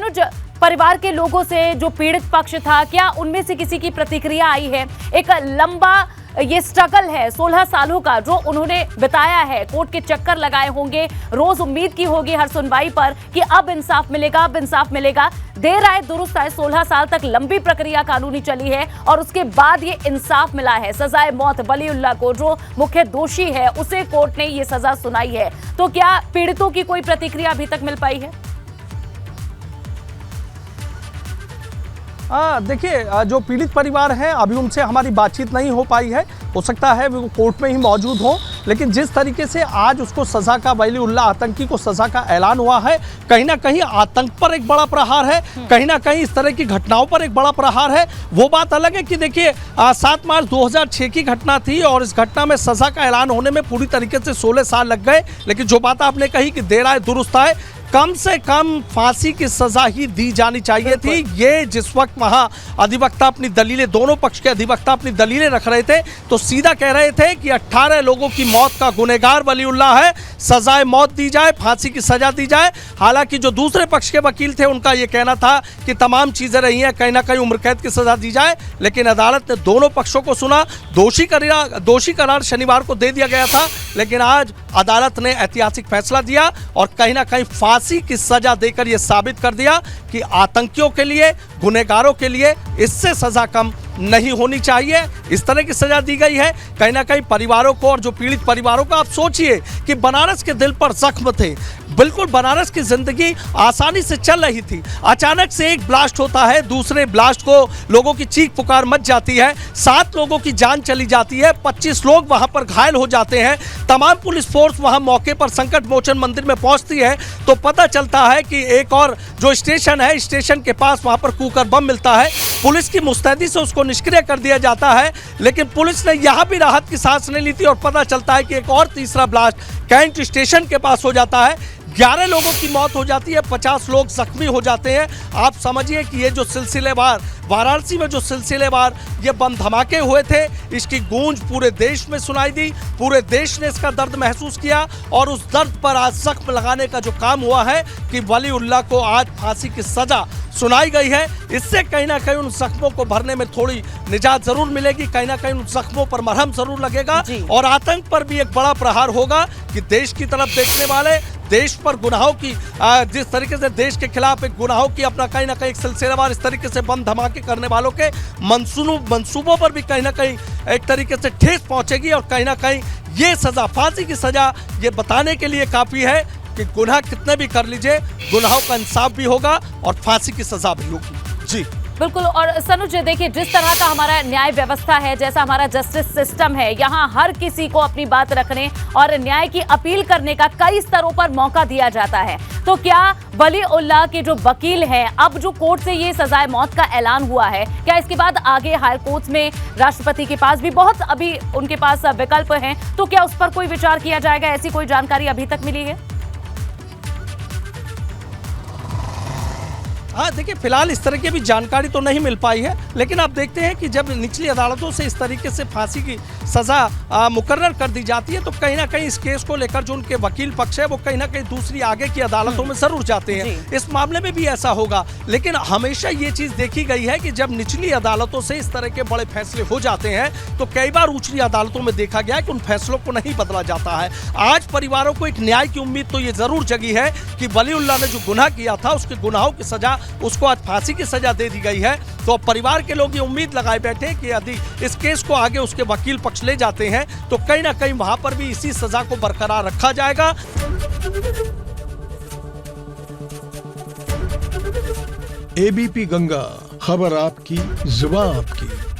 सनुज, परिवार के लोगों से जो पीड़ित पक्ष था, क्या उनमें से किसी की प्रतिक्रिया आई है? एक लंबा ये स्ट्रगल है 16 सालों का जो उन्होंने बिताया है, कोर्ट के चक्कर लगाए होंगे, रोज उम्मीद की होगी हर सुनवाई पर कि अब इंसाफ मिलेगा, अब इंसाफ मिलेगा। देर आए दुरुस्त आए, 16 साल तक लंबी प्रक्रिया कानूनी चली है और उसके बाद ये इंसाफ मिला है। सजाए मौत वलीउल्लाह को, जो मुख्य दोषी है, उसे कोर्ट ने ये सजा सुनाई है। तो क्या पीड़ितों की कोई प्रतिक्रिया अभी तक मिल पाई है? देखिए, जो पीड़ित परिवार है अभी उनसे हमारी बातचीत नहीं हो पाई है। हो सकता है वो कोर्ट में ही मौजूद हो, लेकिन जिस तरीके से आज उसको सज़ा का, वलीउल्लाह आतंकी को सज़ा का ऐलान हुआ है, कहीं ना कहीं आतंक पर एक बड़ा प्रहार है, कहीं ना कहीं इस तरह की घटनाओं पर एक बड़ा प्रहार है। वो बात अलग है कि देखिए 7 मार्च 2006 की घटना थी और इस घटना में सज़ा का ऐलान होने में पूरी तरीके से 16 साल लग गए। लेकिन जो बात आपने कही कि देर आए दुरुस्त आए, कम से कम फांसी की सजा ही दी जानी चाहिए थी। ये जिस वक्त वहां अधिवक्ता अपनी दलीलें, दोनों पक्ष के अधिवक्ता अपनी दलीलें रख रहे थे, तो सीधा कह रहे थे कि 18 लोगों की मौत का गुनहगार वलीउल्लाह है, सजाए मौत दी जाए, फांसी की सजा दी जाए। हालांकि जो दूसरे पक्ष के वकील थे उनका यह कहना था कि तमाम चीजें रही हैं, कहीं ना कहीं उम्र कैद की सजा दी जाए। लेकिन अदालत ने दोनों पक्षों को सुना, दोषी करार शनिवार को दे दिया गया था, लेकिन आज अदालत ने ऐतिहासिक फैसला दिया और कहीं ना कहीं फांसी की सजा देकर यह साबित कर दिया कि आतंकियों के लिए, गुनहगारों के लिए इससे सजा कम नहीं होनी चाहिए। इस तरह की सजा दी गई है। कहीं ना कहीं परिवारों को, और जो पीड़ित परिवारों को, आप सोचिए कि बनारस के दिल पर जख्म थे, बिल्कुल बनारस की जिंदगी आसानी से चल रही थी, अचानक से एक ब्लास्ट होता है, दूसरे ब्लास्ट को लोगों की चीख पुकार मच जाती है, 7 लोगों की जान चली जाती है, 25 लोग वहां पर घायल हो जाते हैं। तमाम पुलिस फोर्स वहां मौके पर संकट मोचन मंदिर में पहुंचती है तो पता चलता है कि एक और जो स्टेशन है, स्टेशन के पास वहां पर कुकर बम मिलता है। पुलिस की मुस्तैदी से उसको निष्क्रिय कर दिया जाता है, लेकिन पुलिस ने यहां भी राहत की सांस नहीं ली थी और पता चलता है कि एक और तीसरा ब्लास्ट कैंट स्टेशन के पास हो जाता है। 11 लोगों की मौत हो जाती है, 50 लोग जख्मी हो जाते हैं। आप समझिए कि ये जो सिलसिलेवार वाराणसी में जो सिलसिलेवार ये बम धमाके हुए थे, इसकी गूंज पूरे देश में सुनाई दी, पूरे देश ने इसका दर्द महसूस किया और उस दर्द पर आज जख्म लगाने का जो काम हुआ है कि वलीउल्लाह को आज फांसी की सजा सुनाई गई है, इससे कहीं ना कहीं उन जख्मों को भरने में थोड़ी निजात जरूर मिलेगी, कहीं ना कहीं उन जख्मों पर मरहम जरूर लगेगा और आतंक पर भी एक बड़ा प्रहार होगा कि देश की तरफ देखने वाले, देश पर गुनाहों की, जिस तरीके से देश के खिलाफ एक गुनाहों की अपना कहीं ना कहीं एक सिलसिलेवार इस तरीके से बम धमाके करने वालों के मंसूबों पर भी कहीं ना कहीं एक तरीके से ठेस पहुंचेगी और कहीं ना कहीं ये सजा, फांसी की सजा, ये बताने के लिए काफी है कि गुनाह कितने भी कर लीजिए, गुनाहों का इंसाफ भी होगा और फांसी की सजा भी होगी। जी बिल्कुल। और सनुज, देखिए जिस तरह का हमारा न्याय व्यवस्था है, जैसा हमारा जस्टिस सिस्टम है, यहाँ हर किसी को अपनी बात रखने और न्याय की अपील करने का कई स्तरों पर मौका दिया जाता है। तो क्या वलीउल्लाह के जो वकील हैं, अब जो कोर्ट से ये सजाए मौत का ऐलान हुआ है, क्या इसके बाद आगे हायर कोर्ट में राष्ट्रपति के पास भी बहुत अभी उनके पास विकल्प हैं, तो क्या उस पर कोई विचार किया जाएगा? ऐसी कोई जानकारी अभी तक मिली है? हाँ, देखिए फिलहाल इस तरह की भी जानकारी तो नहीं मिल पाई है, लेकिन आप देखते हैं कि जब निचली अदालतों से इस तरीके से फांसी की सज़ा मुकर्रर कर दी जाती है तो कहीं ना कहीं इस केस को लेकर जो उनके वकील पक्ष है वो कहीं ना कहीं दूसरी आगे की अदालतों में जरूर जाते हैं। इस मामले में भी ऐसा होगा, लेकिन हमेशा ये चीज़ देखी गई है कि जब निचली अदालतों से इस तरह के बड़े फैसले हो जाते हैं तो कई बार उचली अदालतों में देखा गया है कि उन फैसलों को नहीं बदला जाता है। आज परिवारों को एक न्याय की उम्मीद तो ये जरूर जगी है कि वलीउल्लाह ने जो गुनाह किया था उसके गुनाहों की सजा, उसको आज फांसी की सजा दे दी गई है। तो परिवार के लोग ये उम्मीद लगाए बैठे कि यदि इस केस को आगे उसके वकील पक्ष ले जाते हैं तो कहीं ना कहीं वहां पर भी इसी सजा को बरकरार रखा जाएगा। एबीपी गंगा, खबर आपकी, जुबान आपकी।